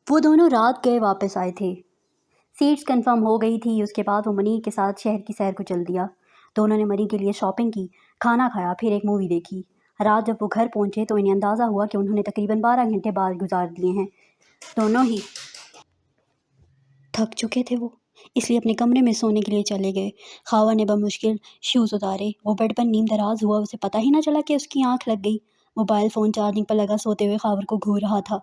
وہ دونوں رات گئے واپس آئے تھے۔ سیٹس کنفرم ہو گئی تھی۔ اس کے بعد وہ منی کے ساتھ شہر کی سیر کو چل دیا۔ دونوں نے منی کے لیے شاپنگ کی، کھانا کھایا، پھر ایک مووی دیکھی۔ رات جب وہ گھر پہنچے تو انہیں اندازہ ہوا کہ انہوں نے تقریباً 12 گھنٹے بعد گزار دیے ہیں۔ دونوں ہی تھک چکے تھے وہ، اس لیے اپنے کمرے میں سونے کے لیے چلے گئے۔ خاور نے بمشکل شوز اتارے۔ وہ بیڈ پر نیم دراز ہوا، اسے پتہ ہی نہ چلا کہ اس کی آنکھ لگ گئی۔ موبائل فون چارجنگ پر لگا سوتے ہوئے خاور کو گھور رہا تھا۔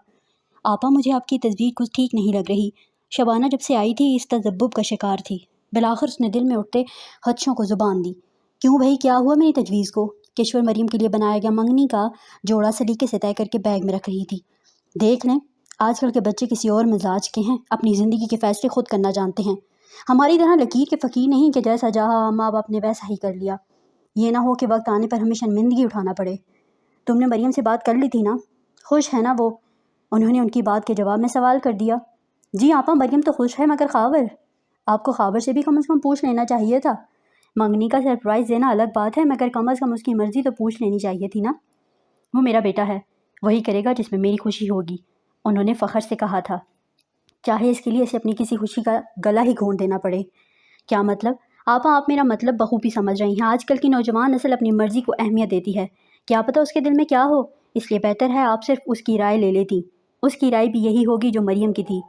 آپا، مجھے آپ کی تصویر کچھ ٹھیک نہیں لگ رہی۔ شبانہ جب سے آئی تھی اس تذبذب کا شکار تھی۔ بالآخر اس نے دل میں اٹھتے خدشوں کو زبان دی۔ کیوں بھائی، کیا ہوا میری تجویز کو؟ کشور مریم کے لیے بنایا گیا منگنی کا جوڑا سلیقے سے طے کر کے بیگ میں رکھ رہی تھی۔ دیکھ لیں، آج کل کے بچے کسی اور مزاج کے ہیں، اپنی زندگی کے فیصلے خود کرنا جانتے ہیں۔ ہماری طرح لکیر کے فقیر نہیں کہ جیسا چاہا ماں باپ نے ویسا ہی کر لیا۔ یہ نہ ہو کہ وقت آنے پر ہمیں شرمندگی اٹھانا پڑے۔ تم نے مریم سے بات کر لی تھی نا؟ خوش ہے نا وہ؟ انہوں نے ان کی بات کے جواب میں سوال کر دیا۔ جی آپا، مریم تو خوش ہے، مگر خاور؟ آپ کو خاور سے بھی کم از کم پوچھ لینا چاہیے تھا۔ منگنی کا سرپرائز دینا الگ بات ہے، مگر کم از کم اس کی مرضی تو پوچھ لینی چاہیے تھی نا۔ وہ میرا بیٹا ہے، وہی کرے گا جس میں میری خوشی ہوگی، انہوں نے فخر سے کہا تھا، چاہے اس کے لیے اسے اپنی کسی خوشی کا گلا ہی گھونٹ دینا پڑے۔ کیا مطلب؟ آپا، آپ میرا مطلب بخوبی سمجھ رہی ہیں۔ آج کل کی نوجوان نسل اپنی مرضی کو اہمیت دیتی ہے۔ کیا پتہ اس کے دل میں کیا ہو، اس لیے بہتر ہے آپ صرف اس کی رائے لے لیتی۔ اس کی رائے بھی یہی ہوگی جو مریم کی تھی۔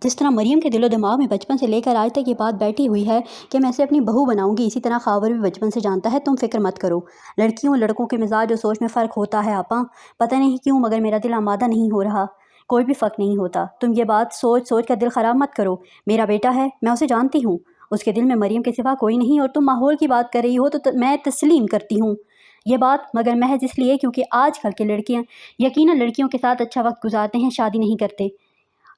جس طرح مریم کے دل و دماغ میں بچپن سے لے کر آج تک یہ بات بیٹھی ہوئی ہے کہ میں اسے اپنی بہو بناؤں گی، اسی طرح خاور بھی بچپن سے جانتا ہے۔ تم فکر مت کرو۔ لڑکیوں لڑکوں کے مزاج اور سوچ میں فرق ہوتا ہے آپا، پتہ نہیں کیوں مگر میرا دل آمادہ نہیں ہو رہا۔ کوئی بھی فرق نہیں ہوتا، تم یہ بات سوچ سوچ کر دل خراب مت کرو۔ میرا بیٹا ہے، میں اسے جانتی ہوں، اس کے دل میں مریم کے سوا کوئی نہیں، اور تم ماحول کی بات کر رہی ہو تو میں تسلیم کرتی ہوں یہ بات، مگر محض اس لیے کیونکہ آج کل کے لڑکیاں یقیناً لڑکیوں کے ساتھ اچھا وقت گزارتے ہیں، شادی نہیں کرتے،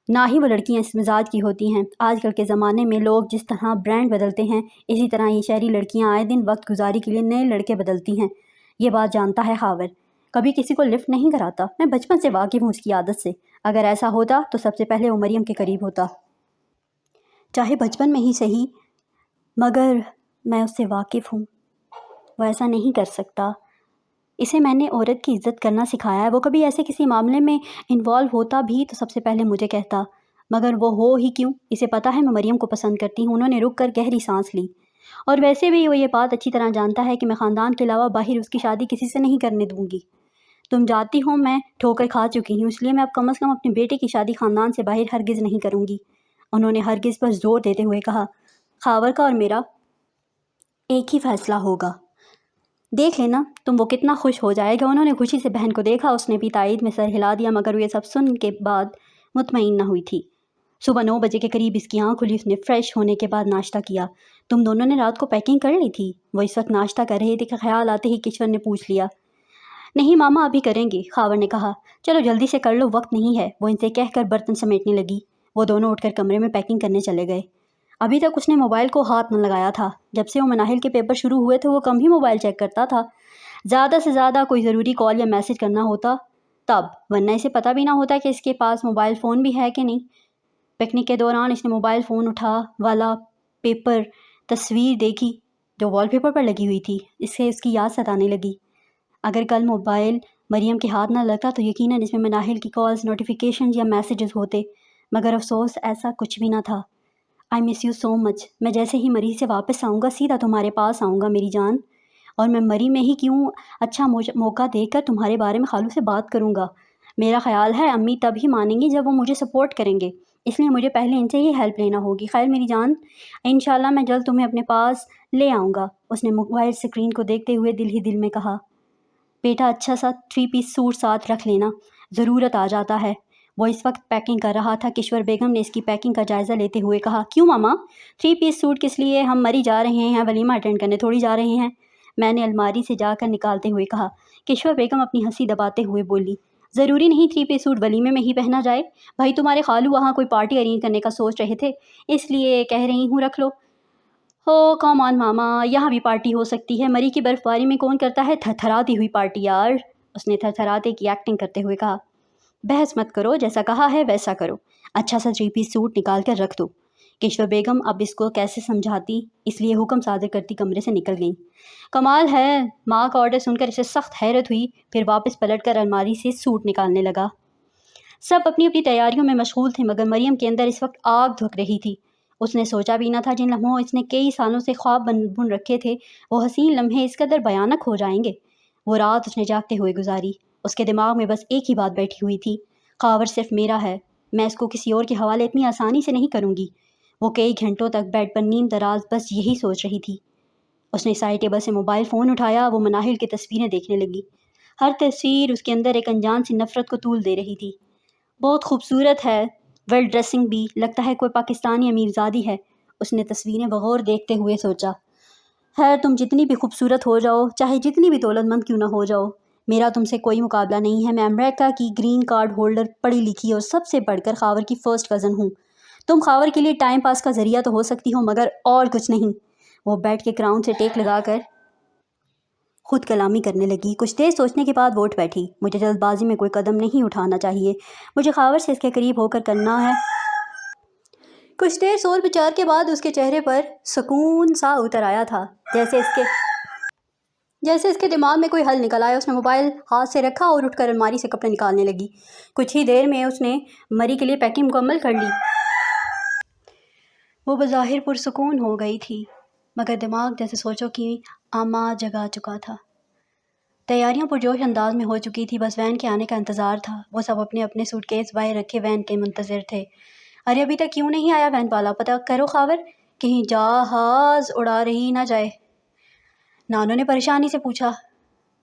نہ ہی وہ لڑکیاں اس مزاج کی ہوتی ہیں۔ آج کل کے زمانے میں لوگ جس طرح برانڈ بدلتے ہیں، اسی طرح یہ شہری لڑکیاں آئے دن وقت گزاری کے لیے نئے لڑکے بدلتی ہیں۔ یہ بات جانتا ہے خاور، کبھی کسی کو لفٹ نہیں کراتا۔ میں بچپن سے واقف ہوں اس کی عادت سے، اگر ایسا ہوتا تو سب سے پہلے وہ مریم کے قریب ہوتا، چاہے بچپن میں ہی صحیح، مگر میں اس سے واقف ہوں، وہ ایسا نہیں کر سکتا۔ اسے میں نے عورت کی عزت کرنا سکھایا ہے، وہ کبھی ایسے کسی معاملے میں انوالو ہوتا بھی تو سب سے پہلے مجھے کہتا، مگر وہ ہو ہی کیوں؟ اسے پتہ ہے میں مریم کو پسند کرتی ہوں۔ انہوں نے رک کر گہری سانس لی۔ اور ویسے بھی وہ یہ بات اچھی طرح جانتا ہے کہ میں خاندان کے علاوہ باہر اس کی شادی کسی سے نہیں کرنے دوں گی۔ تم جانتی ہو میں ٹھوکر کھا چکی ہوں، اس لیے میں اب کم از کم اپنے بیٹے کی شادی خاندان سے باہر ہرگز نہیں کروں گی، انہوں نے ہرگز پر زور دیتے ہوئے کہا۔ خاور کا اور میرا ایک ہی فیصلہ ہوگا، دیکھ لینا تم وہ کتنا خوش ہو جائے گا۔ انہوں نے خوشی سے بہن کو دیکھا، اس نے بھی تائید میں سر ہلا دیا، مگر وہ یہ سب سن کے بعد مطمئن نہ ہوئی تھی۔ صبح 9 بجے کے قریب اس کی آنکھ کھلی، اس نے فریش ہونے کے بعد ناشتہ کیا۔ تم دونوں نے رات کو پیکنگ کر لی تھی؟ وہ اس وقت ناشتہ کر رہے تھے کہ خیال آتے ہی کشور نے پوچھ لیا۔ نہیں ماما، ابھی کریں گے، خاور نے کہا۔ چلو جلدی سے کر لو، وقت نہیں ہے، وہ ان سے کہہ کر برتن سمیٹنے لگی۔ وہ دونوں اٹھ کر کمرے میں پیکنگ کرنے چلے گئے۔ ابھی تک اس نے موبائل کو ہاتھ نہ لگایا تھا۔ جب سے وہ مناہل کے پیپر شروع ہوئے تھے وہ کم ہی موبائل چیک کرتا تھا، زیادہ سے زیادہ کوئی ضروری کال یا میسج کرنا ہوتا تب، ورنہ اسے پتہ بھی نہ ہوتا کہ اس کے پاس موبائل فون بھی ہے کہ نہیں۔ پکنک کے دوران اس نے موبائل فون اٹھا والا پیپر تصویر دیکھی جو وال پیپر پر لگی ہوئی تھی، اس سے اس کی یاد ستانے لگی۔ اگر کل موبائل مریم کے ہاتھ نہ لگتا تو یقیناً اس میں مناہل کی کالز، نوٹیفیکیشنز یا میسیجز ہوتے، مگر افسوس ایسا کچھ بھی نہ تھا۔ آئی مس یو سو مچ، میں جیسے ہی مری سے واپس آؤں گا سیدھا تمہارے پاس آؤں گا میری جان، اور میں مری میں ہی کیوں اچھا موقع دیکھ کر تمہارے بارے میں خالو سے بات کروں گا۔ میرا خیال ہے امی تب ہی مانیں گی جب وہ مجھے سپورٹ کریں گے، اس لیے مجھے پہلے ان سے ہی ہیلپ لینا ہوگی۔ خیر میری جان، انشاءاللہ میں جلد تمہیں اپنے پاس لے آؤں گا، اس نے موبائل اسکرین کو دیکھتے ہوئے دل ہی دل میں کہا۔ بیٹا اچھا سا 3 پیس سوٹ ساتھ رکھ لینا، ضرورت آ جاتا ہے۔ وہ اس وقت پیکنگ کر رہا تھا۔ کشور بیگم نے اس کی پیکنگ کا جائزہ لیتے ہوئے کہا، کیوں ماما 3 پیس سوٹ کس لیے؟ ہم مری جا رہے ہیں، ولیمہ اٹینڈ کرنے تھوڑی جا رہے ہیں، میں نے الماری سے جا کر نکالتے ہوئے کہا۔ کشور بیگم اپنی ہنسی دباتے ہوئے بولی، ضروری نہیں 3 پیس سوٹ ولیمے میں ہی پہنا جائے، بھائی تمہارے خالو وہاں کوئی پارٹی ارینج کرنے کا سوچ رہے تھے، اس لیے کہہ رہی ہوں رکھ لو۔ ہو کم آن ماما، یہاں بھی پارٹی ہو سکتی ہے، مری کی برف باری میں کون کرتا ہے تھر تھراتی ہوئی پارٹی یار، اس نے تھر تھراتے کی ایکٹنگ کرتے ہوئے کہا۔ بحث مت کرو، جیسا کہا ہے ویسا کرو، اچھا سا 3 پیس سوٹ نکال کر رکھ دو۔ کشور بیگم اب اس کو کیسے سمجھاتی، اس لیے حکم صادر کرتی کمرے سے نکل گئیں۔ کمال ہے، ماں کا آرڈر سن کر اسے سخت حیرت ہوئی، پھر واپس پلٹ کر الماری سے سوٹ نکالنے لگا۔ سب اپنی اپنی تیاریوں میں مشغول تھے، مگر مریم کے اندر اس وقت آگ دھک رہی تھی۔ اس نے سوچا بھی نہ تھا جن لمحوں اس نے کئی سالوں سے خواب بن رکھے تھے وہ حسین لمحے اس قدر بھیانک ہو جائیں گے۔ وہ رات اس نے جاگتے ہوئے گزاری۔ اس کے دماغ میں بس ایک ہی بات بیٹھی ہوئی تھی، خاور صرف میرا ہے، میں اس کو کسی اور کے حوالے اتنی آسانی سے نہیں کروں گی۔ وہ کئی گھنٹوں تک بیڈ پر نیم دراز بس یہی سوچ رہی تھی۔ اس نے سائڈ ٹیبل سے موبائل فون اٹھایا، وہ مناہل کی تصویریں دیکھنے لگی۔ ہر تصویر اس کے اندر ایک انجان سی نفرت کو طول دے رہی تھی۔ بہت خوبصورت ہے، ویل ڈریسنگ بھی، لگتا ہے کوئی پاکستانی امیرزادی ہے، اس نے تصویریں بغور دیکھتے ہوئے سوچا۔ خیر تم جتنی بھی خوبصورت ہو جاؤ، چاہے جتنی بھی دولت مند کیوں نہ ہو جاؤ، میرا تم سے کوئی مقابلہ نہیں ہے۔ میں امریکہ کی گرین کارڈ ہولڈر، پڑھی لکھی اور سب سے بڑھ کر خاور کی فرسٹ کزن ہوں۔ تم خاور کے لیے ٹائم پاس کا ذریعہ تو ہو سکتی ہو مگر اور کچھ نہیں۔ وہ بیٹھ کے کراؤن سے ٹیک لگا کر خود کلامی کرنے لگی۔ کچھ دیر سوچنے کے بعد وہ اٹھ بیٹھی۔ مجھے جلد بازی میں کوئی قدم نہیں اٹھانا چاہیے، مجھے خاور سے اس کے قریب ہو کر کرنا ہے۔ کچھ دیر سوچ بچار کے بعد اس کے چہرے پر سکون سا اتر آیا تھا، جیسے اس کے دماغ میں کوئی حل نکل آیا۔ اس نے موبائل ہاتھ سے رکھا اور اٹھ کر الماری سے کپڑے نکالنے لگی۔ کچھ ہی دیر میں اس نے مری کے لیے پیکنگ مکمل کر لی۔ وہ بظاہر پرسکون ہو گئی تھی مگر دماغ جیسے سوچوں کی آمہ جگا چکا تھا۔ تیاریاں پرجوش انداز میں ہو چکی تھی، بس وین کے آنے کا انتظار تھا۔ وہ سب اپنے اپنے سوٹ کیس باہر رکھے وین کے منتظر تھے۔ ارے ابھی تک کیوں نہیں آیا وین والا؟ پتہ کرو خاور، کہیں جہاز اڑا رہی نہ جائے، نانو نے پریشانی سے پوچھا۔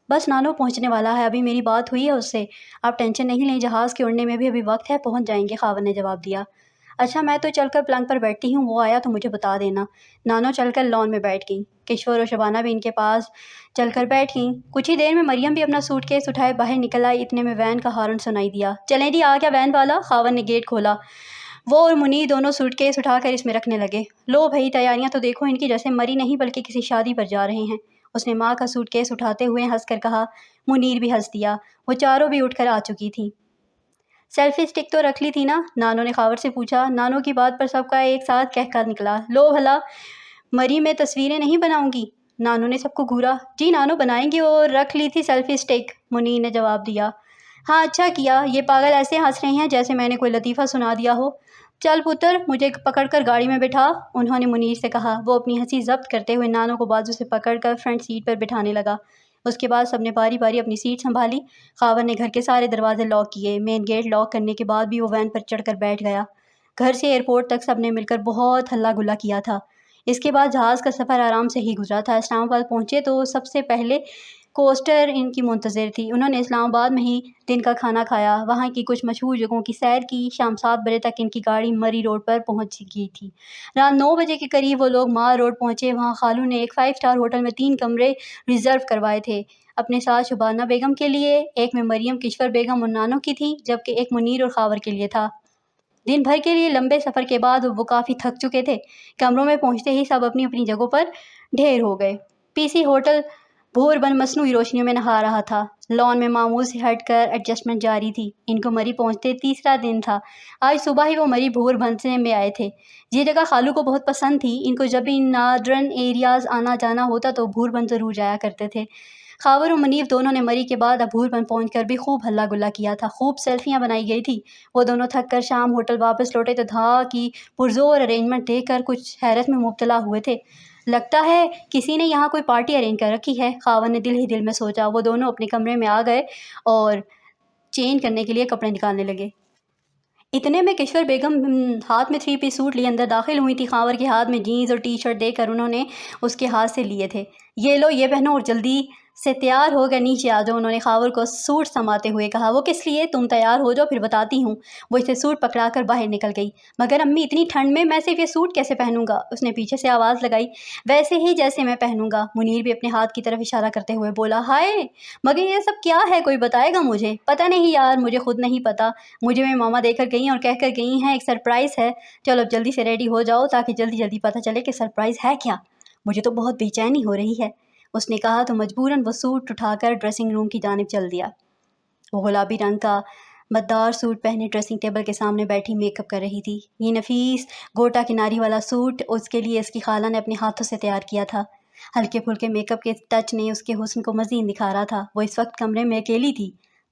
بس نانو پہنچنے والا ہے، ابھی میری بات ہوئی ہے اس سے، آپ ٹینشن نہیں لیں، جہاز کے اڑنے میں بھی ابھی وقت ہے، پہنچ جائیں گے، خاور نے جواب دیا۔ اچھا میں تو چل کر پلنگ پر بیٹھتی ہوں، وہ آیا تو مجھے بتا دینا۔ نانو چل کر لان میں بیٹھ گئیں۔ کشور اور شبانہ بھی ان کے پاس چل کر بیٹھ گئیں۔ کچھ ہی دیر میں مریم بھی اپنا سوٹ کیس اٹھائے باہر نکل آئی، اتنے میں وین کا ہارن سنائی دیا۔ چلیں جی آ گیا وین والا، خاور نے گیٹ کھولا۔ وہ اور منیر دونوں سوٹ کیس اٹھا کر اس میں رکھنے لگے۔ لو بھائی تیاریاں تو دیکھو ان کی، جیسے مری نہیں بلکہ کسی شادی پر جا رہے ہیں، اس نے ماں کا سوٹ کیس اٹھاتے ہوئے ہنس کر کہا۔ منیر بھی ہنس دیا۔ وہ چاروں بھی اٹھ کر آ چکی تھیں۔ سیلفی سٹک تو رکھ لی تھی نا؟ نانو نے خاور سے پوچھا۔ نانو کی بات پر سب کا ایک ساتھ کہکا نکلا۔ لو بھلا مری میں تصویریں نہیں بناؤں گی؟ نانو نے سب کو گھورا۔ جی نانو بنائیں گی اور رکھ لی تھی سیلفی سٹک، منیر نے جواب دیا۔ ہاں اچھا کیا، یہ پاگل ایسے ہنس رہے ہیں جیسے میں نے کوئی لطیفہ سنا دیا ہو۔ چل پتر مجھے پکڑ کر گاڑی میں بٹھا، انہوں نے منیر سے کہا۔ وہ اپنی ہنسی ضبط کرتے ہوئے نانو کو بازو سے پکڑ کر فرنٹ سیٹ پر بٹھانے لگا۔ اس کے بعد سب نے باری باری اپنی سیٹ سنبھالی۔ خاور نے گھر کے سارے دروازے لاک کیے۔ مین گیٹ لاک کرنے کے بعد بھی وہ وین پر چڑھ کر بیٹھ گیا۔ گھر سے ایئرپورٹ تک سب نے مل کر بہت ہلا گلا کیا تھا۔ اس کے بعد جہاز کا سفر آرام سے ہی گزرا تھا۔ اسلام آباد پہنچے تو سب سے پہلے کوسٹر ان کی منتظر تھی۔ انہوں نے اسلام آباد میں ہی دن کا کھانا کھایا، وہاں کی کچھ مشہور جگہوں کی سیر کی۔ شام 7 بجے تک ان کی گاڑی مری روڈ پر پہنچ گئی تھی۔ رات 9 بجے کے قریب وہ لوگ مال روڈ پہنچے۔ وہاں خالو نے ایک 5 اسٹار ہوٹل میں 3 کمرے ریزرو کروائے تھے اپنے ساتھ شبانہ بیگم کے لیے، ایک میں مریم، کشور بیگم اور نانو کی تھی، جبکہ ایک منیر اور خاور کے لیے تھا۔ دن بھر کے لیے لمبے سفر کے بعد وہ کافی تھک چکے تھے۔ کمروں میں پہنچتے ہی سب اپنی اپنی جگہوں پر ڈھیر ہو گئے۔ پی سی ہوٹل بھور بن مصنوعی روشنیوں میں نہا رہا تھا۔ لان میں معمول سے ہٹ کر ایڈجسٹمنٹ جاری تھی۔ ان کو مری پہنچتے تیسرا دن تھا۔ آج صبح ہی وہ مری بھور بننے میں آئے تھے۔ یہ جگہ خالو کو بہت پسند تھی۔ ان کو جب بھی ناردرن ایریاز آنا جانا ہوتا تو بھور بن ضرور جایا کرتے تھے۔ خاور اور منیف دونوں نے مری کے بعد اب بھور بن پہنچ کر بھی خوب ہلا گلا کیا تھا۔ خوب سیلفیاں بنائی گئی تھی۔ وہ دونوں تھک کر شام ہوٹل واپس لوٹے تو دھا کی پرزور ارینجمنٹ دیکھ کر کچھ حیرت میں مبتلا ہوئے تھے۔ لگتا ہے کسی نے یہاں کوئی پارٹی ارینج کر رکھی ہے، خاور نے دل ہی دل میں سوچا۔ وہ دونوں اپنے کمرے میں آ گئے اور چینج کرنے کے لیے کپڑے نکالنے لگے۔ اتنے میں کشور بیگم ہاتھ میں 3 پیس سوٹ لیے اندر داخل ہوئی تھی۔ خاور کے ہاتھ میں جینز اور ٹی شرٹ دیکھ کر انہوں نے اس کے ہاتھ سے لیے تھے۔ یہ لو یہ پہنو اور جلدی سے تیار ہو کر نیچے آ جاؤ، انہوں نے خاور کو سوٹ سماتے ہوئے کہا۔ وہ کس لیے؟ تم تیار ہو جاؤ پھر بتاتی ہوں۔ وہ اسے سوٹ پکڑا کر باہر نکل گئی۔ مگر امی اتنی ٹھنڈ میں صرف یہ سوٹ کیسے پہنوں گا؟ اس نے پیچھے سے آواز لگائی۔ ویسے ہی جیسے میں پہنوں گا، منیر بھی اپنے ہاتھ کی طرف اشارہ کرتے ہوئے بولا۔ ہائے مگر یہ سب کیا ہے، کوئی بتائے گا مجھے؟ پتہ نہیں یار، مجھے خود نہیں پتہ، مجھے میری ماما دے کر گئیں اور کہہ کر گئی ہیں ایک سرپرائز ہے۔ چلو اب جلدی سے ریڈی ہو جاؤ تاکہ جلدی جلدی پتہ چلے کہ سرپرائز ہے کیا۔ مجھے تو بہت بے چینی ہو رہی ہے، اس نے کہا تو مجبوراً وہ سوٹ اٹھا کر ڈریسنگ روم کی جانب چل دیا۔ وہ گلابی رنگ کا مدار سوٹ پہنے ڈریسنگ ٹیبل کے سامنے بیٹھی میک اپ کر رہی تھی۔ یہ نفیس گوٹا کناری والا سوٹ اس کے لیے اس کی خالہ نے اپنے ہاتھوں سے تیار کیا تھا۔ ہلکے پھلکے میک اپ کے ٹچ نے اس کے حسن کو مزید نکھارا تھا۔ وہ اس وقت کمرے میں اکیلی تھی۔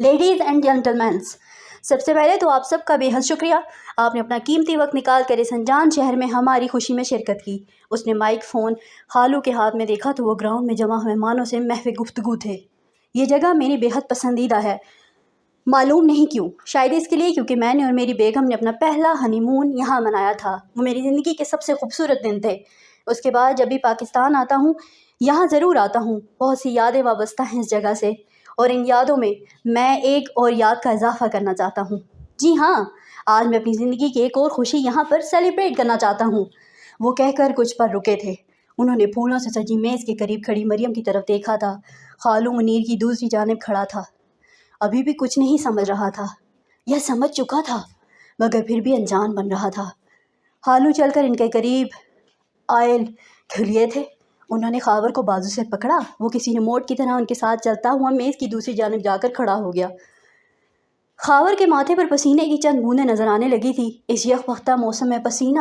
لیڈیز اینڈ جینٹلمینس، سب سے پہلے تو آپ سب کا بے حد شکریہ، آپ نے اپنا قیمتی وقت نکال کر اس انجان شہر میں ہماری خوشی میں شرکت کی۔ اس نے مائک فون خالو کے ہاتھ میں دیکھا تو وہ گراؤنڈ میں جمع مہمانوں سے محو گفتگو تھے۔ یہ جگہ میری بے حد پسندیدہ ہے، معلوم نہیں کیوں، شاید اس کے لیے کیونکہ میں نے اور میری بیگم نے اپنا پہلا ہنی مون یہاں منایا تھا۔ وہ میری زندگی کے سب سے خوبصورت دن تھے۔ اس کے بعد جب بھی پاکستان آتا ہوں یہاں ضرور آتا ہوں، بہت سی یادیں وابستہ ہیں اس جگہ سے، اور ان یادوں میں ایک اور یاد کا اضافہ کرنا چاہتا ہوں۔ جی ہاں، آج میں اپنی زندگی کی ایک اور خوشی یہاں پر سیلیبریٹ کرنا چاہتا ہوں۔ وہ کہہ کر کچھ پر رکے تھے۔ انہوں نے پھولوں سے سجی میز کے قریب کھڑی مریم کی طرف دیکھا تھا۔ خالو منیر کی دوسری جانب کھڑا تھا، ابھی بھی کچھ نہیں سمجھ رہا تھا، یا سمجھ چکا تھا مگر پھر بھی انجان بن رہا تھا۔ خالو چل کر ان کے قریب آئل کھلیے تھے۔ انہوں نے خاور کو بازو سے پکڑا، وہ کسی ریموٹ کی طرح ان کے ساتھ چلتا ہوا میز کی دوسری جانب جا کر کھڑا ہو گیا۔ خاور کے ماتھے پر پسینے کی چند بوندیں نظر آنے لگی تھی۔ اس یکوقتہ موسم میں پسینہ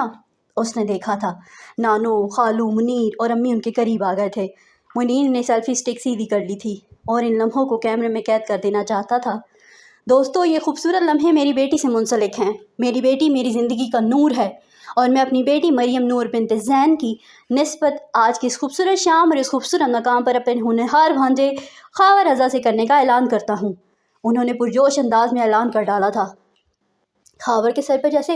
اس نے دیکھا تھا۔ نانو، خالو، منیر اور امی ان کے قریب آ گئے تھے۔ منیر نے سیلفی سٹک سیدھی کر لی تھی اور ان لمحوں کو کیمرے میں قید کر دینا چاہتا تھا۔ دوستو، یہ خوبصورت لمحے میری بیٹی سے منسلک ہیں۔ میری بیٹی میری زندگی کا نور ہے، اور میں اپنی بیٹی مریم نور بنت زین کی نسبت آج کی اس خوبصورت شام اور اس خوبصورت مقام پر اپنے ہونہار بھانجے خاور رضا سے کرنے کا اعلان کرتا ہوں۔ انہوں نے پرجوش انداز میں اعلان کر ڈالا تھا۔ خاور کے سر پر جیسے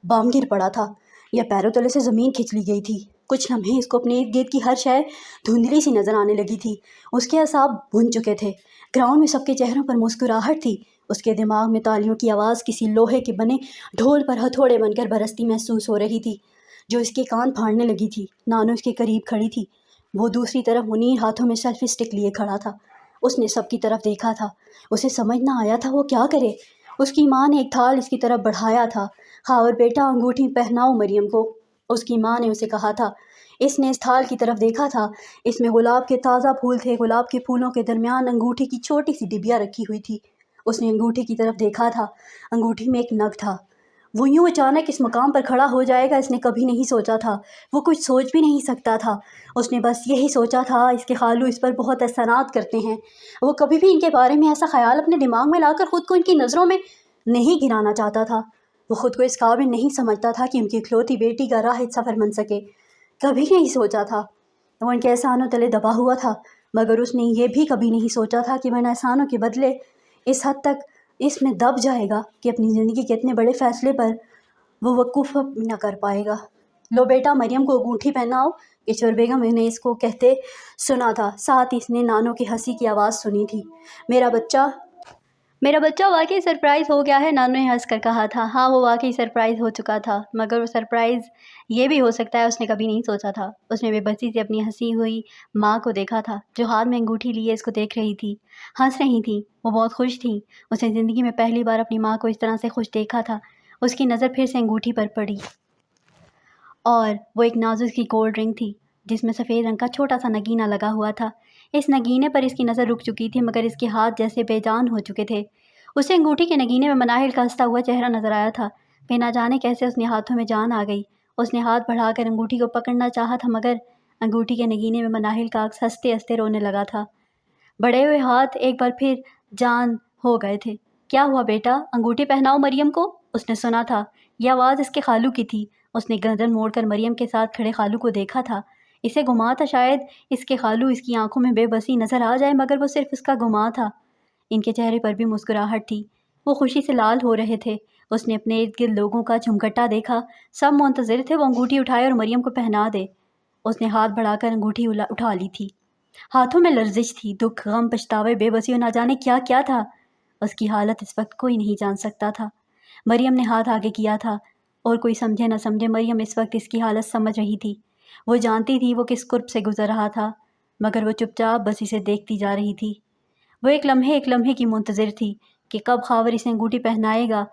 بم گر پڑا تھا یا پیروں تلے سے زمین کھینچ لی گئی تھی۔ کچھ لمحے اس کو اپنے ارد گرد کی ہر شے دھندلی سی نظر آنے لگی تھی۔ اس کے اعصاب بھن چکے تھے۔ گراؤنڈ میں سب کے چہروں پر مسکراہٹ تھی۔ اس کے دماغ میں تالیوں کی آواز کسی لوہے کے بنے ڈھول پر ہتھوڑے بن کر برستی محسوس ہو رہی تھی، جو اس کے کان پھاڑنے لگی تھی۔ نانو اس کے قریب کھڑی تھی، وہ دوسری طرف منیر ہاتھوں میں سیلفی سٹک لیے کھڑا تھا۔ اس نے سب کی طرف دیکھا تھا، اسے سمجھ نہ آیا تھا وہ کیا کرے۔ اس کی ماں نے ایک تھال اس کی طرف بڑھایا تھا۔ خاور بیٹا، انگوٹھی پہناؤ مریم کو، اس کی ماں نے اسے کہا تھا۔ اس نے اس تھال کی طرف دیکھا تھا، اس میں گلاب کے تازہ پھول تھے۔ گلاب کے پھولوں کے درمیان انگوٹھی کی چھوٹی سی ڈبیا رکھی ہوئی تھی۔ اس نے انگوٹھی کی طرف دیکھا تھا، انگوٹھی میں ایک نگ تھا۔ وہ یوں اچانک اس مقام پر کھڑا ہو جائے گا اس نے کبھی نہیں سوچا تھا۔ وہ کچھ سوچ بھی نہیں سکتا تھا، اس نے بس یہی سوچا تھا اس کے خالو اس پر بہت احسانات کرتے ہیں۔ وہ کبھی بھی ان کے بارے میں ایسا خیال اپنے دماغ میں لا کر خود کو ان کی نظروں میں نہیں گرانا چاہتا تھا۔ وہ خود کو اس قابل نہیں سمجھتا تھا کہ ان کی اکلوتی بیٹی کا راحت سفر بن سکے۔ کبھی نہیں سوچا تھا۔ وہ ان کے احسانوں تلے دبا ہوا تھا، مگر اس نے یہ بھی کبھی نہیں سوچا تھا کہ وہ ان احسانوں کے بدلے اس حد تک اس میں دب جائے گا کہ اپنی زندگی کے اتنے بڑے فیصلے پر وہ وقوف نہ کر پائے گا۔ لو بیٹا، مریم کو انگوٹھی پہناؤ، کشور بیگم نے اس کو کہتے سنا تھا، ساتھ ہی اس نے نانو کی ہنسی کی آواز سنی تھی۔ میرا بچہ واقعی سرپرائز ہو گیا ہے، نانو نے ہنس کر کہا تھا۔ ہاں، وہ واقعی سرپرائز ہو چکا تھا، مگر وہ سرپرائز یہ بھی ہو سکتا ہے اس نے کبھی نہیں سوچا تھا۔ اس نے بے بسی سے اپنی ہنسی ہوئی ماں کو دیکھا تھا، جو ہاتھ میں انگوٹھی لیے اس کو دیکھ رہی تھی، ہنس رہی تھی۔ وہ بہت خوش تھیں۔ اس نے زندگی میں پہلی بار اپنی ماں کو اس طرح سے خوش دیکھا تھا۔ اس کی نظر پھر سے انگوٹھی پر پڑی، اور وہ ایک نازک سی گولڈ رنگ تھی جس میں سفید رنگ کا چھوٹا سا نگینہ لگا ہوا تھا۔ اس نگینے پر اس کی نظر رک چکی تھی، مگر اس کے ہاتھ جیسے بے جان ہو چکے تھے۔ اسے انگوٹھی کے نگینے میں مناہل کا ہنستا ہوا چہرہ نظر آیا تھا۔ پھر نہ جانے کیسے اس نے ہاتھوں میں جان آ گئی۔ اس نے ہاتھ بڑھا کر انگوٹھی کو پکڑنا چاہا تھا، مگر انگوٹھی کے نگینے میں مناہل کا عکس ہنستے ہنستے رونے لگا تھا۔ بڑے ہوئے ہاتھ ایک بار پھر جان ہو گئے تھے۔ کیا ہوا بیٹا، انگوٹھی پہناؤ مریم کو، اس نے سنا تھا۔ یہ آواز اس کے خالو کی تھی۔ اس نے گردن موڑ کر مریم کے ساتھ کھڑے خالو کو دیکھا تھا۔ اسے گمان تھا شاید اس کے خالو اس کی آنکھوں میں بے بسی نظر آ جائے، مگر وہ صرف اس کا گمان تھا۔ ان کے چہرے پر بھی مسکراہٹ تھی، وہ خوشی سے لال ہو رہے تھے۔ اس نے اپنے ارد گرد لوگوں کا جھمگٹا دیکھا، سب منتظر تھے وہ انگوٹھی اٹھائے اور مریم کو پہنا دے۔ اس نے ہاتھ بڑھا کر انگوٹھی اٹھا لی تھی۔ ہاتھوں میں لرزش تھی، دکھ، غم، پچھتاوے، بے بسی اور نہ جانے کیا کیا تھا۔ اس کی حالت اس وقت کوئی نہیں جان سکتا تھا۔ مریم نے ہاتھ آگے کیا تھا، اور کوئی سمجھے نہ سمجھے مریم اس وقت اس کی حالت سمجھ رہی تھی۔ وہ جانتی تھی وہ کس قرب سے گزر رہا تھا، مگر وہ چپ چاپ بس اسے دیکھتی جا رہی تھی۔ وہ ایک لمحے کی منتظر تھی کہ کب خاور اسے انگوٹھی پہنائے گا۔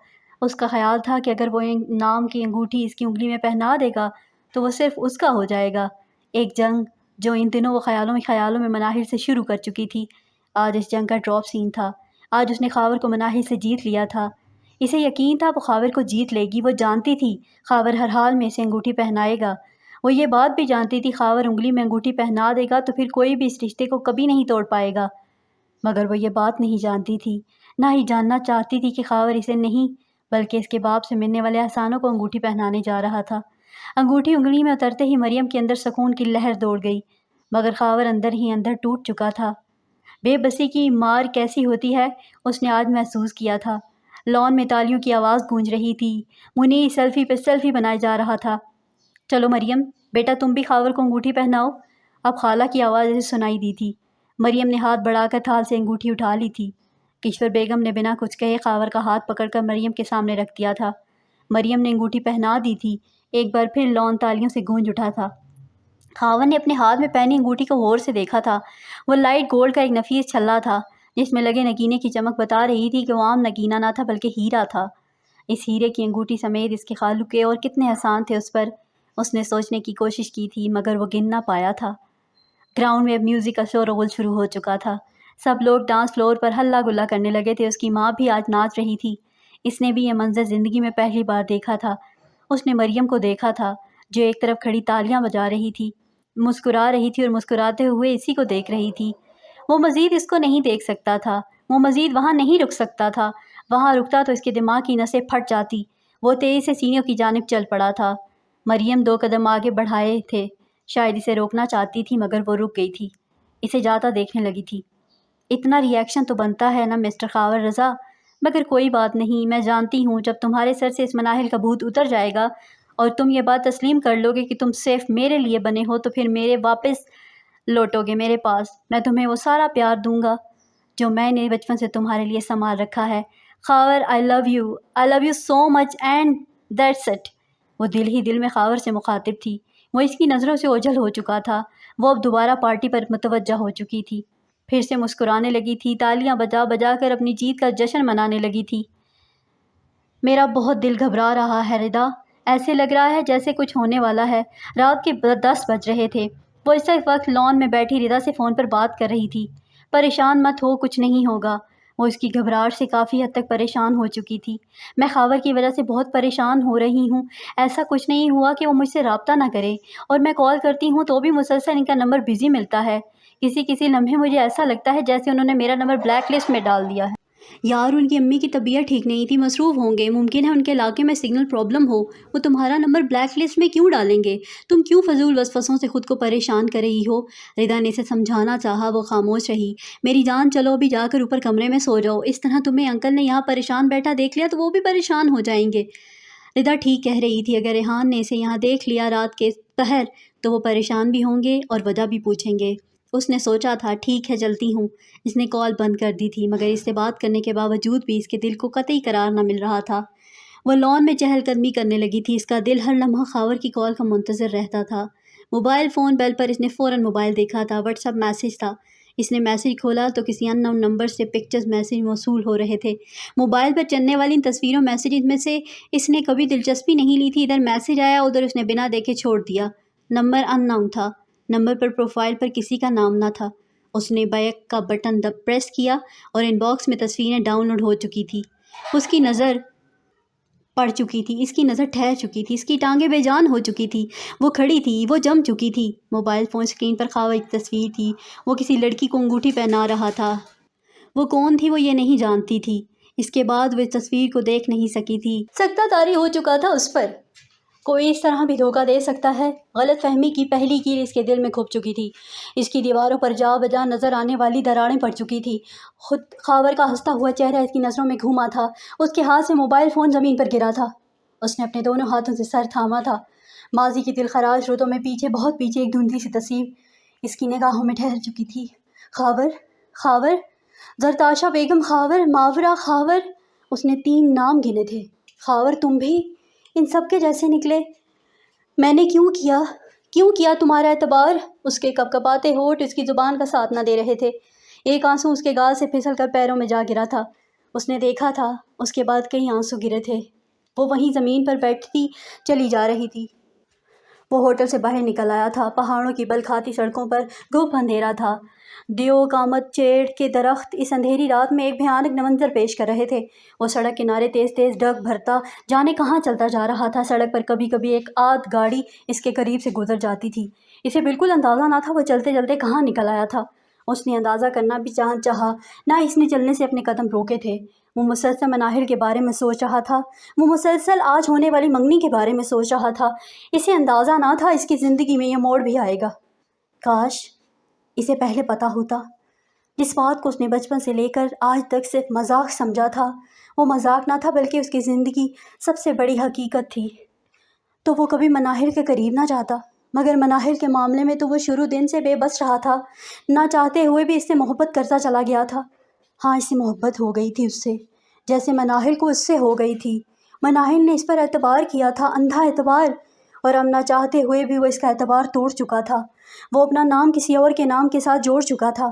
اس کا خیال تھا کہ اگر وہ نام کی انگوٹھی اس کی انگلی میں پہنا دے گا تو وہ صرف اس کا ہو جائے گا۔ ایک جنگ جو ان دنوں وہ خیالوں میں مناہل سے شروع کر چکی تھی، آج اس جنگ کا ڈراپ سین تھا۔ آج اس نے خاور کو مناہل سے جیت لیا تھا۔ اسے یقین تھا وہ خاور کو جیت لے گی۔ وہ جانتی تھی خاور ہر حال میں اسے انگوٹھی پہنائے گا۔ وہ یہ بات بھی جانتی تھی خاور انگلی میں انگوٹھی پہنا دے گا تو پھر کوئی بھی اس رشتے کو کبھی نہیں توڑ پائے گا، مگر وہ یہ بات نہیں جانتی تھی نہ ہی جاننا چاہتی تھی کہ خاور اسے نہیں بلکہ اس کے باپ سے ملنے والے احسانوں کو انگوٹھی پہنانے جا رہا تھا۔ انگوٹھی انگلی میں اترتے ہی مریم کے اندر سکون کی لہر دوڑ گئی، مگر خاور اندر ہی اندر ٹوٹ چکا تھا۔ بے بسی کی مار کیسی ہوتی ہے اس نے آج محسوس کیا تھا۔ لان میں تالیوں کی آواز گونج رہی تھی، منیر سیلفی پہ سیلفی بنائے جا رہا تھا۔ چلو مریم بیٹا تم بھی خاور کو انگوٹھی پہناؤ، اب خالہ کی آواز اسے سنائی دی تھی۔ مریم نے ہاتھ بڑھا کر تھال سے انگوٹھی اٹھا لی تھی۔ کشور بیگم نے بنا کچھ کہے خاور کا ہاتھ پکڑ کر مریم کے سامنے رکھ دیا تھا۔ مریم نے انگوٹھی پہنا دی تھی۔ ایک بار پھر لان تالیوں سے گونج اٹھا تھا۔ خاور نے اپنے ہاتھ میں پہنی انگوٹھی کو غور سے دیکھا تھا۔ وہ لائٹ گولڈ کا ایک نفیس چھلا تھا جس میں لگے نگینے کی چمک بتا رہی تھی کہ وہ عام نگینہ نہ تھا بلکہ ہیرا تھا۔ اس ہیرے کی انگوٹھی سمیت اس کے خالو کے اور کتنے احسان تھے اس پر، اس نے سوچنے کی کوشش کی تھی مگر وہ گن نہ پایا تھا۔ گراؤنڈ میں اب میوزک کا شور و غل شروع ہو چکا تھا۔ سب لوگ ڈانس فلور پر ہلا گلا کرنے لگے تھے۔ اس کی ماں بھی آج ناچ رہی تھی۔ اس نے بھی یہ منظر زندگی میں پہلی بار دیکھا تھا۔ اس نے مریم کو دیکھا تھا جو ایک طرف کھڑی تالیاں بجا رہی تھی، مسکرا رہی تھی اور مسکراتے ہوئے اسی کو دیکھ رہی تھی۔ وہ مزید اس کو نہیں دیکھ سکتا تھا، وہ مزید وہاں نہیں رک سکتا تھا۔ وہاں رکتا تو اس کے دماغ کی نسیں پھٹ جاتی۔ وہ تیزی سے سینیوں کی جانب چل پڑا تھا۔ مریم 2 قدم آگے بڑھائے تھے، شاید اسے روکنا چاہتی تھی مگر وہ رک گئی تھی، اسے جاتا دیکھنے لگی تھی۔ اتنا ری ایکشن تو بنتا ہے نا مسٹر خاور رضا، مگر کوئی بات نہیں، میں جانتی ہوں جب تمہارے سر سے اس مناہل کا بھوت اتر جائے گا اور تم یہ بات تسلیم کر لو گے کہ تم صرف میرے لیے بنے ہو تو پھر میرے واپس لوٹو گے میرے پاس، میں تمہیں وہ سارا پیار دوں گا جو میں نے بچپن سے تمہارے لیے سنبھال رکھا ہے۔ Khawar I love you so much and that's it. وہ دل ہی دل میں خاور سے مخاطب تھی۔ وہ اس کی نظروں سے اوجھل ہو چکا تھا۔ وہ اب دوبارہ پارٹی پر متوجہ ہو چکی تھی، پھر سے مسکرانے لگی تھی، تالیاں بجا بجا کر اپنی جیت کا جشن منانے لگی تھی۔ میرا بہت دل گھبرا رہا ہے ردا، ایسے لگ رہا ہے جیسے کچھ ہونے والا ہے۔ رات کے 10 بج رہے تھے۔ وہ اس وقت لان میں بیٹھی ردا سے فون پر بات کر رہی تھی۔ پریشان مت ہو، کچھ نہیں ہوگا۔ وہ اس کی گھبراہٹ سے کافی حد تک پریشان ہو چکی تھی۔ میں خاور کی وجہ سے بہت پریشان ہو رہی ہوں۔ ایسا کچھ نہیں ہوا کہ وہ مجھ سے رابطہ نہ کرے، اور میں کال کرتی ہوں تو بھی مسلسل ان کا نمبر بزی ملتا ہے۔ کسی لمحے مجھے ایسا لگتا ہے جیسے انہوں نے میرا نمبر بلیک لسٹ میں ڈال دیا ہے۔ یار ان کی امی کی طبیعت ٹھیک نہیں تھی، مصروف ہوں گے، ممکن ہے ان کے علاقے میں سگنل پرابلم ہو، وہ تمہارا نمبر بلیک لسٹ میں کیوں ڈالیں گے؟ تم کیوں فضول وسوسوں سے خود کو پریشان کر رہی ہو؟ ردا نے اسے سمجھانا چاہا، وہ خاموش رہی۔ میری جان چلو ابھی جا کر اوپر کمرے میں سو جاؤ، اس طرح تمہیں انکل نے یہاں پریشان بیٹھا دیکھ لیا تو وہ بھی پریشان ہو جائیں گے۔ ردا ٹھیک کہہ رہی تھی، اگر ریحان نے اسے یہاں دیکھ لیا رات کے پہر تو وہ پریشان بھی ہوں گے اور وجہ بھی پوچھیں گے۔ اس نے سوچا تھا ٹھیک ہے چلتی ہوں۔ اس نے کال بند کر دی تھی مگر اس سے بات کرنے کے باوجود بھی اس کے دل کو قطعی قرار نہ مل رہا تھا۔ وہ لان میں چہل قدمی کرنے لگی تھی، اس کا دل ہر لمحہ خاور کی کال کا منتظر رہتا تھا۔ موبائل فون بیل پر اس نے فوراً موبائل دیکھا تھا، واٹس ایپ میسج تھا۔ اس نے میسج کھولا تو کسی ان نون نمبر سے پکچرز میسج موصول ہو رہے تھے۔ موبائل پر چلنے والی ان تصویروں میسیجز میں سے اس نے کبھی دلچسپی نہیں لی تھی۔ ادھر میسج آیا ادھر اس نے بنا دیکھے چھوڑ دیا۔ نمبر ان نون تھا، نمبر پر پروفائل پر کسی کا نام نہ تھا۔ اس نے بیک کا بٹن پریس کیا اور ان باکس میں تصویریں ڈاؤن لوڈ ہو چکی تھی۔ اس کی نظر پڑ چکی تھی، اس کی نظر ٹھہر چکی تھی، اس کی ٹانگیں بے جان ہو چکی تھی، وہ کھڑی تھی، وہ جم چکی تھی۔ موبائل فون اسکرین پر خاور کی تصویر تھی، وہ کسی لڑکی کو انگوٹھی پہنا رہا تھا۔ وہ کون تھی وہ یہ نہیں جانتی تھی، اس کے بعد وہ اس تصویر کو دیکھ نہیں سکی تھی۔ سکتہ طاری ہو چکا تھا اس پر، کوئی اس طرح بھی دھوکہ دے سکتا ہے؟ غلط فہمی کی پہلی کیل اس کے دل میں گھپ چکی تھی۔ اس کی دیواروں پر جا بجا نظر آنے والی دراڑیں پڑ چکی تھی۔ خود خاور کا ہنستا ہوا چہرہ اس کی نظروں میں گھوما تھا۔ اس کے ہاتھ سے موبائل فون زمین پر گرا تھا۔ اس نے اپنے دونوں ہاتھوں سے سر تھاما تھا۔ ماضی کی دلخراش رتوں میں پیچھے، بہت پیچھے ایک دھندلی سی تصویر اس کی نگاہوں میں ٹھہر چکی تھی۔ خاور، زرتاشا بیگم، خاور، ماورا، خاور۔ اس نے 3 نام گنے تھے۔ خاور تم بھی ان سب کے جیسے نکلے۔ میں نے کیوں کیا تمہارا اعتبار؟ اس کے کپکپاتے ہونٹ اس کی زبان کا ساتھ نہ دے رہے تھے۔ ایک آنسو اس کے گال سے پھسل کر پیروں میں جا گرا تھا۔ اس نے دیکھا تھا، اس کے بعد کئی آنسو گرے تھے۔ وہ وہیں زمین پر بیٹھتی چلی جا رہی تھی۔ وہ ہوٹل سے باہر نکل آیا تھا۔ پہاڑوں کی بل کھاتی سڑکوں پر گھپ اندھیرا تھا۔ دیو کامت چیڑ کے درخت اس اندھیری رات میں ایک بھیانک منظر پیش کر رہے تھے۔ وہ سڑک کنارے تیز تیز ڈگ بھرتا جانے کہاں چلتا جا رہا تھا۔ سڑک پر کبھی کبھی ایک آدھ گاڑی اس کے قریب سے گزر جاتی تھی۔ اسے بالکل اندازہ نہ تھا وہ چلتے چلتے کہاں نکل آیا تھا۔ اس نے اندازہ کرنا بھی چاہا، نہ اس نے چلنے سے اپنے قدم روکے تھے۔ وہ مسلسل مناہل کے بارے میں سوچ رہا تھا، وہ مسلسل آج ہونے والی منگنی کے بارے میں سوچ رہا تھا۔ اسے اندازہ نہ تھا اس کی زندگی میں یہ موڑ بھی آئے گا۔ کاش اسے پہلے پتہ ہوتا۔ جس بات کو اس نے بچپن سے لے کر آج تک صرف مذاق سمجھا تھا، وہ مذاق نہ تھا بلکہ اس کی زندگی سب سے بڑی حقیقت تھی، تو وہ کبھی مناہل کے قریب نہ جاتا۔ مگر مناہل کے معاملے میں تو وہ شروع دن سے بے بس رہا تھا، نہ چاہتے ہوئے بھی اس سے محبت کرتا چلا گیا تھا۔ ہاں، اس سے محبت ہو گئی تھی اس سے، جیسے مناہل کو اس سے ہو گئی تھی۔ مناہل نے اس پر اعتبار کیا تھا، اندھا اعتبار، اور اب نہ چاہتے ہوئے بھی وہ اس کا اعتبار توڑ چکا تھا۔ وہ اپنا نام کسی اور کے نام کے ساتھ جوڑ چکا تھا۔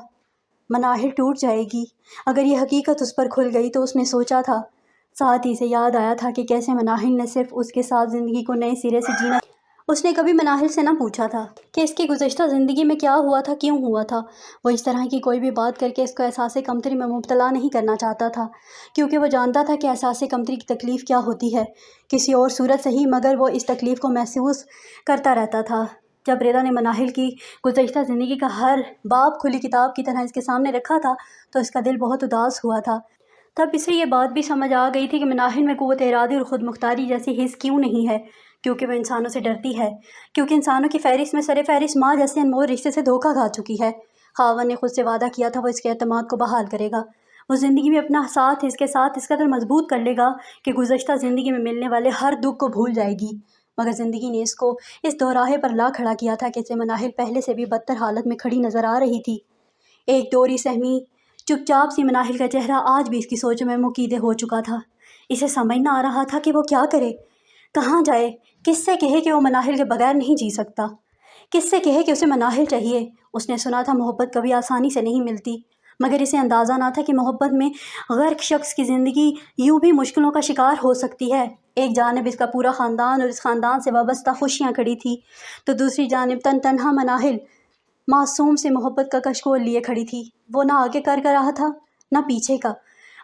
مناہل ٹوٹ جائے گی اگر یہ حقیقت اس پر کھل گئی، تو اس نے سوچا تھا۔ ساتھ ہی اسے یاد آیا تھا کہ کیسے مناہل نے صرف اس کے ساتھ زندگی کو نئے سرے سے جینا۔ اس نے کبھی مناہل سے نہ پوچھا تھا کہ اس کی گزشتہ زندگی میں کیا ہوا تھا، کیوں ہوا تھا۔ وہ اس طرح کی کوئی بھی بات کر کے اس کو احساس کمتری میں مبتلا نہیں کرنا چاہتا تھا، کیونکہ وہ جانتا تھا کہ احساس کمتری کی تکلیف کیا ہوتی ہے، کسی اور صورت صحیح، مگر وہ اس تکلیف کو محسوس کرتا رہتا تھا۔ جب رضا نے مناہل کی گزشتہ زندگی کا ہر باب کھلی کتاب کی طرح اس کے سامنے رکھا تھا، تو اس کا دل بہت اداس ہوا تھا۔ تب اسے یہ بات بھی سمجھ آ گئی تھی کہ مناہل میں قوت ارادی اور خود مختاری جیسی حص کیوں نہیں ہے، کیونکہ وہ انسانوں سے ڈرتی ہے، کیونکہ انسانوں کی فہرست میں سر فہرست ماں جیسے انمول رشتے سے دھوکہ کھا چکی ہے۔ خاوند نے خود سے وعدہ کیا تھا وہ اس کے اعتماد کو بحال کرے گا، وہ زندگی میں اپنا ساتھ اس کے ساتھ اس قدر مضبوط کر لے گا کہ گزشتہ زندگی میں ملنے والے ہر دکھ کو بھول جائے گی۔ مگر زندگی نے اس کو اس دوراہے پر لا کھڑا کیا تھا کہ اسے مناہل پہلے سے بھی بدتر حالت میں کھڑی نظر آ رہی تھی۔ ایک دوری سہمی چپ چاپ سی مناہل کا چہرہ آج بھی اس کی سوچوں میں مقیدے ہو چکا تھا۔ اسے سمجھ نہ آ رہا تھا کہ وہ کیا کرے، کہاں جائے، کس سے کہے کہ وہ مناہل کے بغیر نہیں جی سکتا، کس سے کہے کہ اسے مناہل چاہیے۔ اس نے سنا تھا محبت کبھی آسانی سے نہیں ملتی، مگر اسے اندازہ نہ تھا کہ محبت میں غرق شخص کی زندگی یوں بھی مشکلوں کا شکار ہو سکتی ہے۔ ایک جانب اس کا پورا خاندان اور اس خاندان سے وابستہ خوشیاں کھڑی تھی، تو دوسری جانب تنہا مناہل معصوم سے محبت کا کشکول لیے کھڑی تھی۔ وہ نہ آگے کر رہا تھا نہ پیچھے کا۔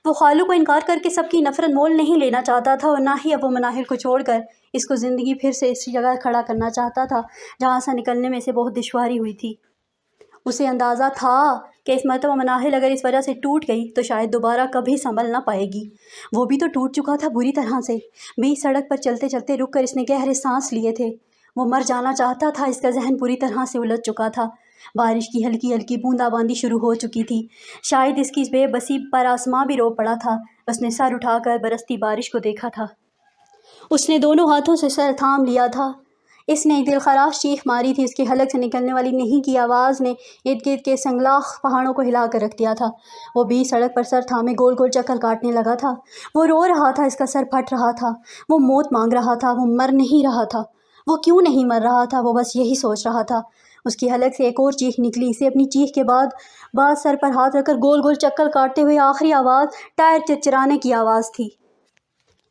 وہ خالو کو انکار کر کے سب کی نفرت مول نہیں لینا چاہتا تھا، اور نہ ہی اب وہ مناہل کو چھوڑ کر اس کو زندگی پھر سے اس جگہ کھڑا کرنا چاہتا تھا جہاں سے نکلنے میں اسے بہت دشواری ہوئی تھی۔ اسے اندازہ تھا کہ اس مرتبہ مناہل اگر اس وجہ سے ٹوٹ گئی تو شاید دوبارہ کبھی سنبھل نہ پائے گی۔ وہ بھی تو ٹوٹ چکا تھا بری طرح سے۔ بیچ سڑک پر چلتے چلتے رک کر اس نے گہرے سانس لیے تھے۔ وہ مر جانا چاہتا تھا، اس کا ذہن پوری طرح سے الجھ چکا تھا۔ بارش کی ہلکی ہلکی بوندا باندی شروع ہو چکی تھی، شاید اس کی بے بسی پر آسماں بھی رو پڑا تھا۔ اس نے سر اٹھا کر برستی بارش کو دیکھا تھا۔ اس نے دونوں ہاتھوں سے سر تھام لیا تھا۔ اس نے ایک دلخراش چیخ ماری تھی، اس کے حلق سے نکلنے والی نہیں کی آواز نے ارد گرد کے سنگلاخ پہاڑوں کو ہلا کر رکھ دیا تھا۔ وہ بیچ سڑک پر سر تھامے گول گول چکر کاٹنے لگا تھا۔ وہ رو رہا تھا، اس کا سر پھٹ رہا تھا، وہ موت مانگ رہا تھا، وہ مر نہیں رہا تھا۔ وہ کیوں نہیں مر رہا تھا، وہ بس یہی سوچ رہا تھا۔ اس کی حلق سے ایک اور چیخ نکلی، اسے اپنی چیخ کے بعد سر پر ہاتھ رکھ کر گول گول چکر کاٹتے ہوئے آخری آواز ٹائر چرچرانے کی آواز تھی۔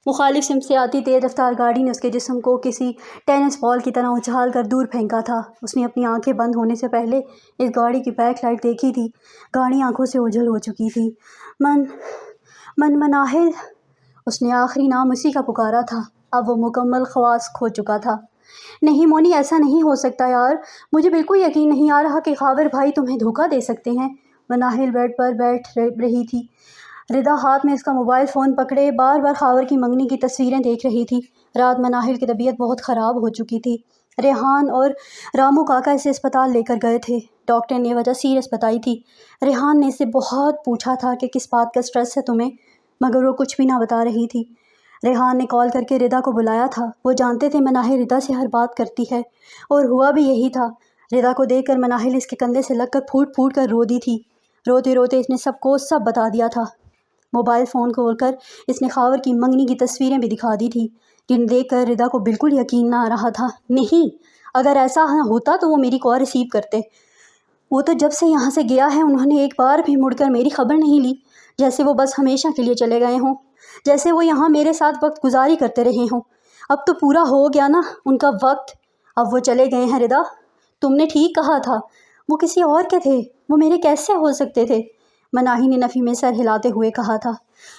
مخالف سمت سے آتی تیز رفتار گاڑی نے اس کے جسم کو کسی ٹینس بال کی طرح اچھال کر دور پھینکا تھا۔ اس نے اپنی آنکھیں بند ہونے سے پہلے اس گاڑی کی بیک لائٹ دیکھی تھی۔ گاڑی آنکھوں سے اوجھل ہو چکی تھی۔ مناہل، اس نے آخری نام اسی کا پکارا تھا۔ اب وہ مکمل حواس کھو چکا تھا۔ نہیں مونی، ایسا نہیں ہو سکتا یار، مجھے بالکل یقین نہیں آ رہا کہ خاور بھائی تمہیں دھوکہ دے سکتے ہیں۔ مناہل بیڈ پر بیٹھ رہی تھی، ردا ہاتھ میں اس کا موبائل فون پکڑے بار بار خاور کی منگنی کی تصویریں دیکھ رہی تھی۔ رات مناہل کی طبیعت بہت خراب ہو چکی تھی۔ ریحان اور رامو کاکا اسے اسپتال لے کر گئے تھے۔ ڈاکٹر نے وجہ سیریس بتائی تھی۔ ریحان نے اس سے بہت پوچھا تھا کہ کس بات کا سٹریس ہے تمہیں، مگر وہ کچھ بھی نہ بتا رہی تھی۔ ریحان نے کال کر کے ردا کو بلایا تھا۔ وہ جانتے تھے مناہل ردا سے ہر بات کرتی ہے، اور ہوا بھی یہی تھا۔ ردا کو دیکھ کر مناہل اس کے کندھے سے لگ کر پھوٹ پھوٹ کر رو دی تھی۔ روتے روتے اس نے سب کو سب بتا دیا تھا۔ موبائل فون کھول کر اس نے خاور کی منگنی کی تصویریں بھی دکھا دی تھی، جن دیکھ کر ردا کو بالکل یقین نہ آ رہا تھا۔ نہیں، اگر ایسا ہوتا تو وہ میری کال ریسیو کرتے۔ وہ تو جب سے یہاں سے گیا ہے انہوں نے ایک بار بھی مڑ کر میری خبر نہیں لی، جیسے وہ بس ہمیشہ کے لیے چلے گئے ہوں، جیسے وہ یہاں میرے ساتھ وقت گزاری کرتے رہے ہوں۔ اب تو پورا ہو گیا نا ان کا وقت، اب وہ چلے گئے ہیں۔ ردا، تم نے ٹھیک کہا تھا، وہ کسی اور کے تھے، وہ میرے کیسے ہو سکتے تھے؟ مناہی نے نفی میں سر ہلاتے ہوئے کہا تھا۔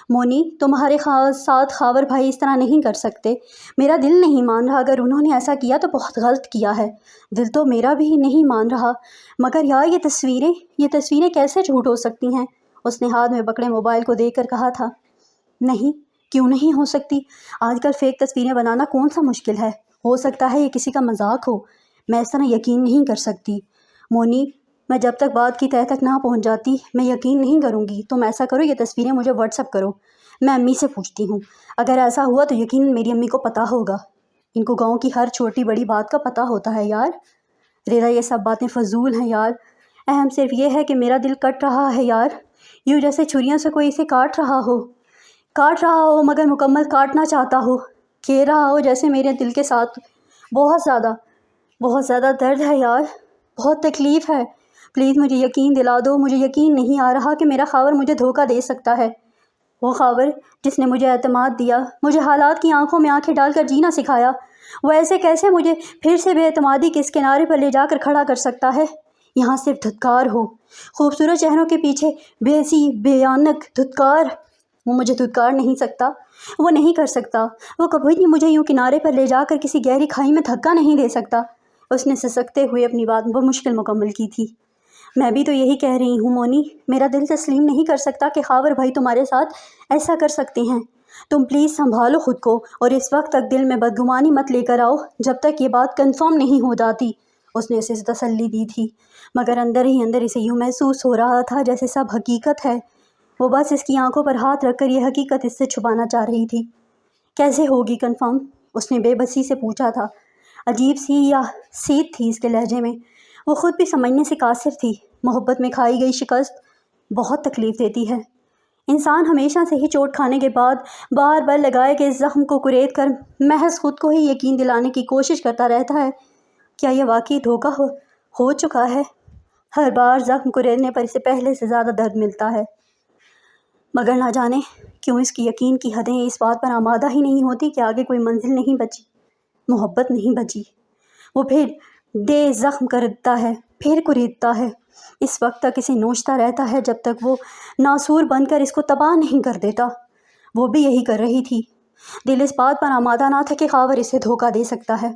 مونی تمہارے ساتھ خاور بھائی اس طرح نہیں کر سکتے، میرا دل نہیں مان رہا، اگر انہوں نے ایسا کیا تو بہت غلط کیا ہے، دل تو میرا بھی نہیں مان رہا، مگر یار یہ تصویریں کیسے جھوٹ ہو سکتی ہیں؟ اس نے ہاتھ میں پکڑے موبائل کو دیکھ کر کہا تھا۔ نہیں، کیوں نہیں ہو سکتی؟ آج کل فیک تصویریں بنانا کون سا مشکل ہے؟ ہو سکتا ہے یہ کسی کا مذاق ہو، میں اس طرح یقین نہیں کر سکتی۔ مونی، میں جب تک بات کی تہہ تک نہ پہنچ جاتی میں یقین نہیں کروں گی۔ تم ایسا کرو، یہ تصویریں مجھے واٹس ایپ کرو، میں امی سے پوچھتی ہوں، اگر ایسا ہوا تو یقیناً میری امی کو پتہ ہوگا، ان کو گاؤں کی ہر چھوٹی بڑی بات کا پتہ ہوتا ہے یار۔ رضا، یہ سب باتیں فضول ہیں یار، اہم صرف یہ ہے کہ میرا دل کٹ رہا ہے یار، یوں جیسے چھریوں سے کوئی اسے کاٹ رہا ہو مگر مکمل کاٹنا چاہتا ہو، کھیر رہا ہو جیسے میرے دل کے ساتھ۔ بہت زیادہ درد ہے یار، بہت تکلیف ہے، پلیز مجھے یقین دلا دو، مجھے یقین نہیں آ رہا کہ میرا خاور مجھے دھوکہ دے سکتا ہے، وہ خاور جس نے مجھے اعتماد دیا، مجھے حالات کی آنکھوں میں آنکھیں ڈال کر جینا سکھایا، وہ ایسے کیسے مجھے پھر سے بے اعتمادی کے اس کنارے پر لے جا کر کھڑا کر سکتا ہے؟ یہاں صرف دھتکار ہو، خوبصورت چہروں کے پیچھے بھیانک دھتکار۔ وہ مجھے دھتکار نہیں سکتا، وہ نہیں کر سکتا، وہ کبھی بھی مجھے یوں کنارے پر لے جا کر کسی گہری کھائی میں دھکا نہیں دے سکتا۔ اس نے سسکتے ہوئے اپنی بات بمشکل مکمل کی تھی۔ میں بھی تو یہی کہہ رہی ہوں مونی، میرا دل تسلیم نہیں کر سکتا کہ خاور بھائی تمہارے ساتھ ایسا کر سکتے ہیں۔ تم پلیز سنبھالو خود کو اور اس وقت تک دل میں بدگمانی مت لے کر آؤ جب تک یہ بات کنفرم نہیں ہو جاتی۔ اس نے اسے تسلی دی تھی، مگر اندر ہی اندر اسے یوں محسوس ہو رہا تھا جیسے سب حقیقت ہے، وہ بس اس کی آنکھوں پر ہاتھ رکھ کر یہ حقیقت اس سے چھپانا چاہ رہی تھی۔ کیسے ہوگی کنفرم؟ اس نے بے بسی سے پوچھا تھا۔ عجیب سی یا سیدھ تھی اس کے لہجے میں، وہ خود بھی سمجھنے سے قاصر تھی۔ محبت میں کھائی گئی شکست بہت تکلیف دیتی ہے، انسان ہمیشہ سے ہی چوٹ کھانے کے بعد بار بار لگائے گئے زخم کو کرید کر محض خود کو ہی یقین دلانے کی کوشش کرتا رہتا ہے۔ کیا یہ واقعی دھوکہ ہو چکا ہے؟ ہر بار زخم کریدنے پر اسے پہلے سے زیادہ درد ملتا ہے، مگر نہ جانے کیوں اس کی یقین کی حدیں اس بات پر آمادہ ہی نہیں ہوتی کہ آگے کوئی منزل نہیں بچی، محبت نہیں بچی۔ وہ پھر دے زخم کرتا ہے، پھر کریدتا ہے، اس وقت تک اسے نوچتا رہتا ہے جب تک وہ ناسور بن کر اس کو تباہ نہیں کر دیتا۔ وہ بھی یہی کر رہی تھی، دل اس بات پر آمادہ نہ تھا کہ خاور اسے دھوکہ دے سکتا ہے،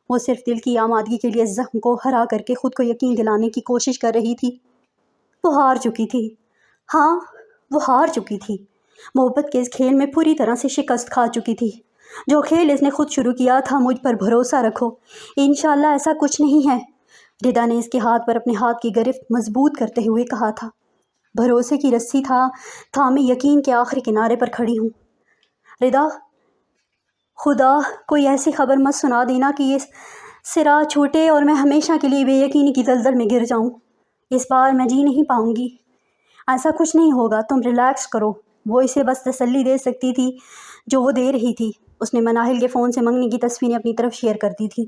وہ صرف دل کی آمادگی کے لیے زخم کو ہرا کر کے خود کو یقین دلانے کی کوشش کر رہی تھی۔ وہ ہار چکی تھی، ہاں وہ ہار چکی تھی، محبت کے اس کھیل میں پوری طرح سے شکست کھا چکی تھی۔ جو کھیل اس نے خود شروع کیا تھا، مجھ پر بھروسہ رکھو، انشاءاللہ ایسا کچھ نہیں ہے۔ ردا نے اس کے ہاتھ پر اپنے ہاتھ کی گرفت مضبوط کرتے ہوئے کہا تھا۔ بھروسے کی رسی تھامے یقین کے آخری کنارے پر کھڑی ہوں۔ ردا، خدا کوئی ایسی خبر مت سنا دینا کہ یہ سرا چھوٹے اور میں ہمیشہ کے لیے بے یقینی کی دلدل میں گر جاؤں۔ اس بار میں جی نہیں پاؤں گی، ایسا کچھ نہیں ہوگا، تم ریلیکس کرو۔ وہ اسے بس تسلی دے سکتی تھی جو وہ دے رہی تھی۔ اس نے مناہل کے فون سے منگنی کی تصویریں اپنی طرف شیئر کر دی تھی۔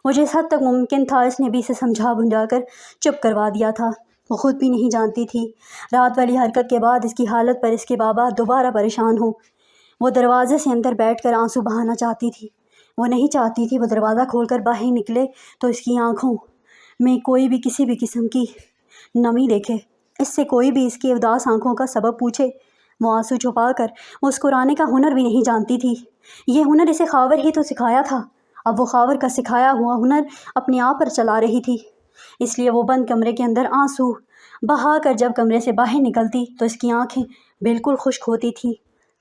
وہ جس حد تک ممکن تھا اس نے بھی اسے سمجھا بجھا کر چپ کروا دیا تھا۔ وہ خود بھی نہیں جانتی تھی رات والی حرکت کے بعد اس کی حالت پر اس کے بابا دوبارہ پریشان ہوں۔ وہ دروازے سے اندر بیٹھ کر آنسو بہانا چاہتی تھی، وہ نہیں چاہتی تھی وہ دروازہ کھول کر باہر نکلے تو اس کی آنکھوں میں کوئی بھی کسی بھی قسم کی نمی دیکھے، اس سے کوئی بھی اس کی اداس آنکھوں کا سبب پوچھے۔ وہ آنسو چھپا کر مسکرانے کا ہنر بھی نہیں جانتی تھی، یہ ہنر اسے خاور ہی تو سکھایا تھا۔ اب وہ خاور کا سکھایا ہوا ہنر اپنے آپ پر چلا رہی تھی، اس لیے وہ بند کمرے کے اندر آنسو بہا کر جب کمرے سے باہر نکلتی تو اس کی آنکھیں بالکل خشک ہوتی تھیں،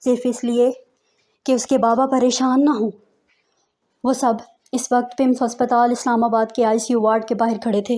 صرف اس لیے کہ اس کے بابا پریشان نہ ہوں۔ وہ سب اس وقت پمس ہسپتال اسلام آباد کے ICU وارڈ کے باہر کھڑے تھے۔